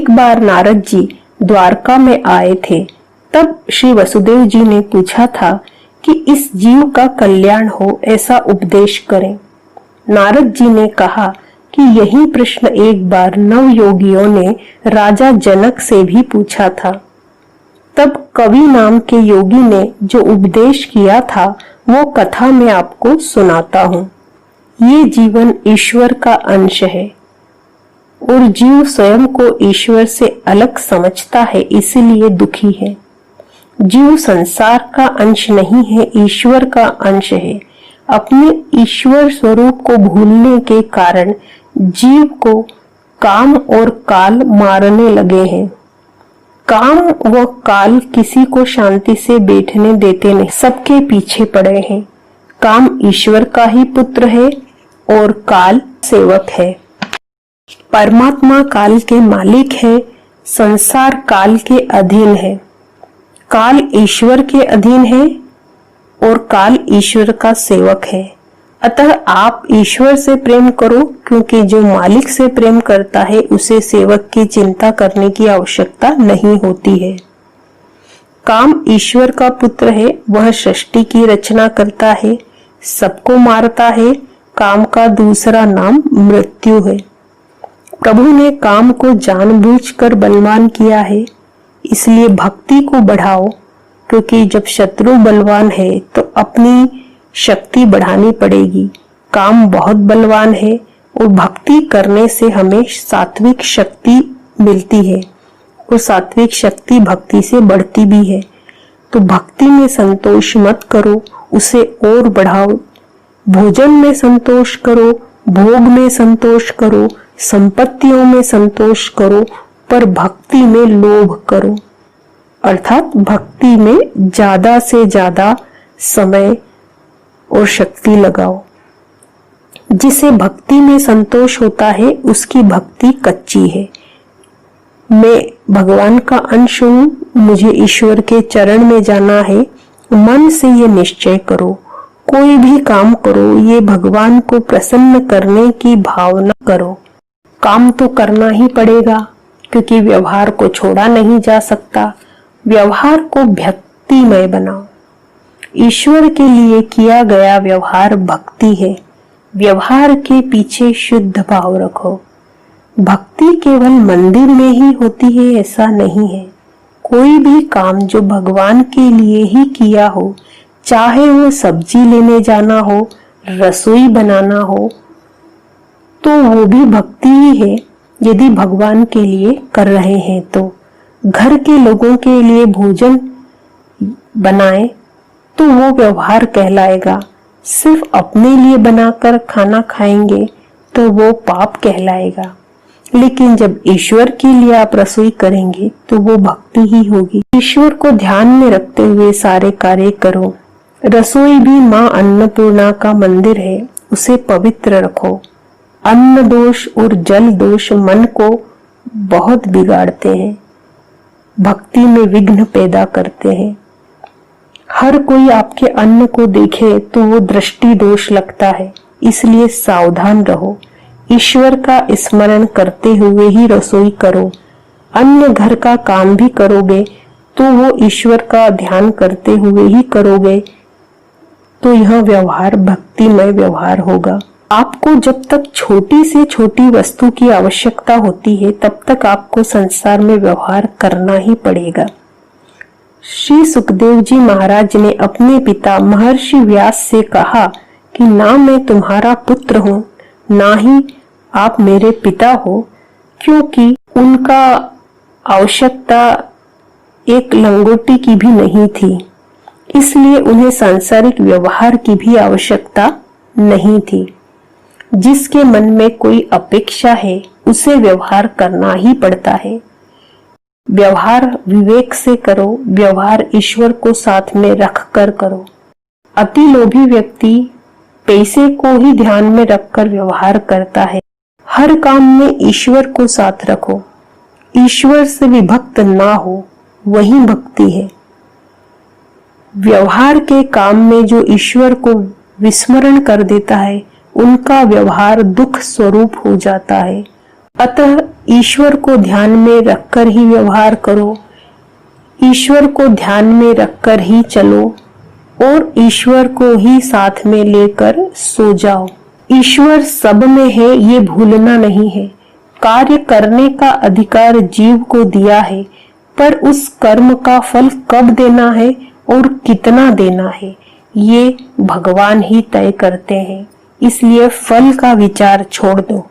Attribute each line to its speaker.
Speaker 1: एक बार नारद जी द्वारका में आए थे। तब श्री वसुदेव जी ने पूछा था कि इस जीव का कल्याण हो ऐसा उपदेश करें। नारद जी ने कहा कि यही प्रश्न एक बार नव योगियों ने राजा जनक से भी पूछा था। तब कवि नाम के योगी ने जो उपदेश किया था वो कथा मैं आपको सुनाता हूँ। ये जीवन ईश्वर का अंश है और जीव स्वयं को ईश्वर से अलग समझता है, इसीलिए दुखी है। जीव संसार का अंश नहीं है, ईश्वर का अंश है। अपने ईश्वर स्वरूप को भूलने के कारण जीव को काम और काल मारने लगे हैं। काम व काल किसी को शांति से बैठने देते नहीं, सबके पीछे पड़े हैं। काम ईश्वर का ही पुत्र है और काल सेवक है। परमात्मा काल के मालिक है, संसार काल के अधीन है। काल ईश्वर के अधीन है और काल ईश्वर का सेवक है। अतः आप ईश्वर से प्रेम करो, क्योंकि जो मालिक से प्रेम करता है उसे सेवक की चिंता करने की आवश्यकता नहीं होती है। काम ईश्वर का पुत्र है, वह सृष्टि की रचना करता है, सबको मारता है। काम का दूसरा नाम मृत्यु है। प्रभु ने काम को जानबूझकर बलवान किया है, इसलिए भक्ति को बढ़ाओ, क्योंकि जब शत्रु बलवान है तो अपनी शक्ति बढ़ानी पड़ेगी। काम बहुत बलवान है और भक्ति करने से हमें सात्विक शक्ति मिलती है और सात्विक शक्ति भक्ति से बढ़ती भी है। तो भक्ति में संतोष मत करो, उसे और बढ़ाओ। भोजन में संतोष करो, भोग में संतोष करो, संपत्तियों में संतोष करो, पर भक्ति में लोभ करो। अर्थात भक्ति में ज्यादा से ज्यादा समय और शक्ति लगाओ। जिसे भक्ति में संतोष होता है उसकी भक्ति कच्ची है। मैं भगवान का अंश हूँ, मुझे ईश्वर के चरण में जाना है। मन से ये निश्चय करो। कोई भी काम करो, ये भगवान को प्रसन्न करने की भावना करो। काम तो करना ही पड़ेगा, क्योंकि व्यवहार को छोड़ा नहीं जा सकता। व्यवहार को भक्तिमय बनाओ। ईश्वर के लिए किया गया व्यवहार भक्ति है। व्यवहार के पीछे शुद्ध भाव रखो। भक्ति केवल मंदिर में ही होती है ऐसा नहीं है। कोई भी काम जो भगवान के लिए ही किया हो, चाहे वो सब्जी लेने जाना हो, रसोई बनाना हो, तो वो भी भक्ति ही है। यदि भगवान के लिए कर रहे हैं तो घर के लोगों के लिए भोजन बनाएं तो वो व्यवहार कहलाएगा। सिर्फ अपने लिए बनाकर खाना खाएंगे तो वो पाप कहलाएगा। लेकिन जब ईश्वर के लिए आप रसोई करेंगे तो वो भक्ति ही होगी। ईश्वर को ध्यान में रखते हुए सारे कार्य करो। रसोई भी माँ अन्नपूर्णा का मंदिर है, उसे पवित्र रखो। अन्न दोष और जल दोष मन को बहुत बिगाड़ते हैं, भक्ति में विघ्न पैदा करते हैं। हर कोई आपके अन्न को देखे तो वो दृष्टि दोष लगता है, इसलिए सावधान रहो। ईश्वर का स्मरण करते हुए ही रसोई करो। अन्य घर का काम भी करोगे तो वो ईश्वर का ध्यान करते हुए ही करोगे, तो यह व्यवहार भक्तिमय व्यवहार होगा। आपको जब तक छोटी से छोटी वस्तु की आवश्यकता होती है तब तक आपको संसार में व्यवहार करना ही पड़ेगा। श्री सुखदेव जी महाराज ने अपने पिता महर्षि व्यास से कहा कि ना मैं तुम्हारा पुत्र हूँ, ना ही आप मेरे पिता हो, क्योंकि उनका आवश्यकता एक लंगोटी की भी नहीं थी, इसलिए उन्हें सांसारिक व्यवहार की भी आवश्यकता नहीं थी। जिसके मन में कोई अपेक्षा है उसे व्यवहार करना ही पड़ता है। व्यवहार विवेक से करो, व्यवहार ईश्वर को साथ में रख कर करो। अति लोभी व्यक्ति पैसे को ही ध्यान में रखकर व्यवहार करता है। हर काम में ईश्वर को साथ रखो, ईश्वर से विभक्त ना हो, वही भक्ति है। व्यवहार के काम में जो ईश्वर को विस्मरण कर देता है उनका व्यवहार दुख स्वरूप हो जाता है अतः ईश्वर को ध्यान में रखकर ही व्यवहार करो, ईश्वर को ध्यान में रखकर ही चलो और ईश्वर को ही साथ में लेकर सो जाओ। ईश्वर सब में है ये भूलना नहीं है। कार्य करने का अधिकार जीव को दिया है, पर उस कर्म का फल कब देना है और कितना देना है ये भगवान ही तय करते हैं। इसलिए फल का विचार छोड़ दो।